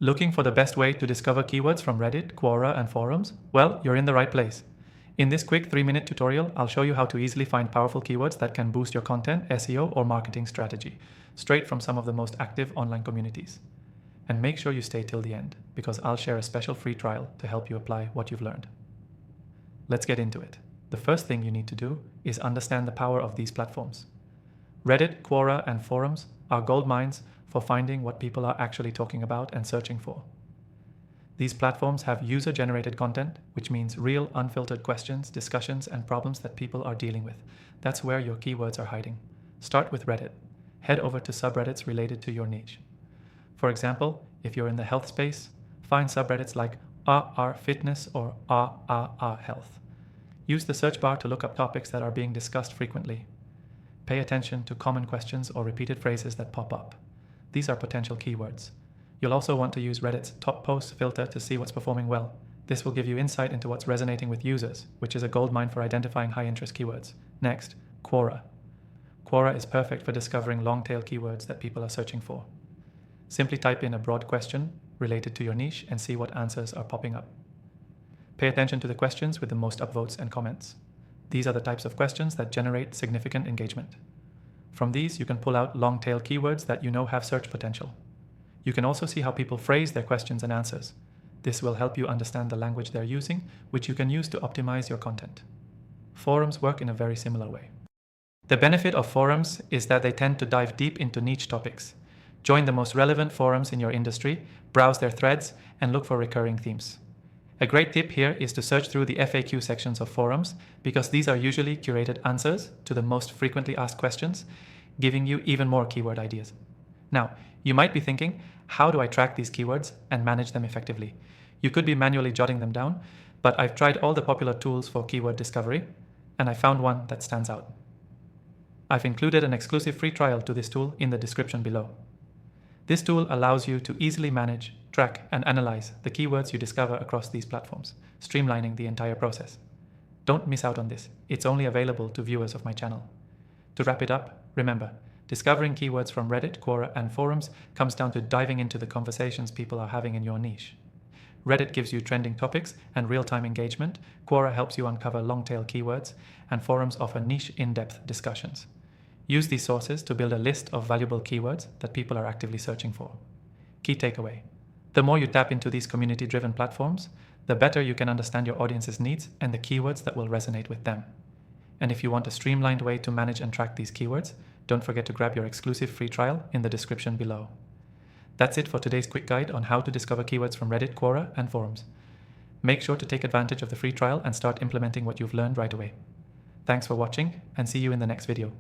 Looking for the best way to discover keywords from Reddit, Quora, and forums? Well, you're in the right place. In this quick 3-minute tutorial, I'll show you how to easily find powerful keywords that can boost your content, SEO, or marketing strategy, straight from some of the most active online communities. And make sure you stay till the end, because I'll share a special free trial to help you apply what you've learned. Let's get into it. The first thing you need to do is understand the power of these platforms. Reddit, Quora, and forums are gold mines for finding what people are actually talking about and searching for. These platforms have user-generated content, which means real, unfiltered questions, discussions, and problems that people are dealing with. That's where your keywords are hiding. Start with Reddit. Head over to subreddits related to your niche. For example, if you're in the health space, find subreddits like r/fitness or r/health. Use the search bar to look up topics that are being discussed frequently. Pay attention to common questions or repeated phrases that pop up. These are potential keywords. You'll also want to use Reddit's top posts filter to see what's performing well. This will give you insight into what's resonating with users, which is a goldmine for identifying high-interest keywords. Next, Quora. Quora is perfect for discovering long-tail keywords that people are searching for. Simply type in a broad question related to your niche and see what answers are popping up. Pay attention to the questions with the most upvotes and comments. These are the types of questions that generate significant engagement. From these, you can pull out long-tail keywords that you know have search potential. You can also see how people phrase their questions and answers. This will help you understand the language they're using, which you can use to optimize your content. Forums work in a very similar way. The benefit of forums is that they tend to dive deep into niche topics. Join the most relevant forums in your industry, browse their threads, and look for recurring themes. A great tip here is to search through the FAQ sections of forums, because these are usually curated answers to the most frequently asked questions, giving you even more keyword ideas. Now, you might be thinking, how do I track these keywords and manage them effectively? You could be manually jotting them down, but I've tried all the popular tools for keyword discovery, and I found one that stands out. I've included an exclusive free trial to this tool in the description below. This tool allows you to easily manage, track, and analyze the keywords you discover across these platforms, streamlining the entire process. Don't miss out on this. It's only available to viewers of my channel. To wrap it up, remember, discovering keywords from Reddit, Quora, and forums comes down to diving into the conversations people are having in your niche. Reddit gives you trending topics and real-time engagement, Quora helps you uncover long-tail keywords, and forums offer niche in-depth discussions. Use these sources to build a list of valuable keywords that people are actively searching for. Key takeaway: the more you tap into these community-driven platforms, the better you can understand your audience's needs and the keywords that will resonate with them. And if you want a streamlined way to manage and track these keywords, don't forget to grab your exclusive free trial in the description below. That's it for today's quick guide on how to discover keywords from Reddit, Quora, and forums. Make sure to take advantage of the free trial and start implementing what you've learned right away. Thanks for watching, and see you in the next video.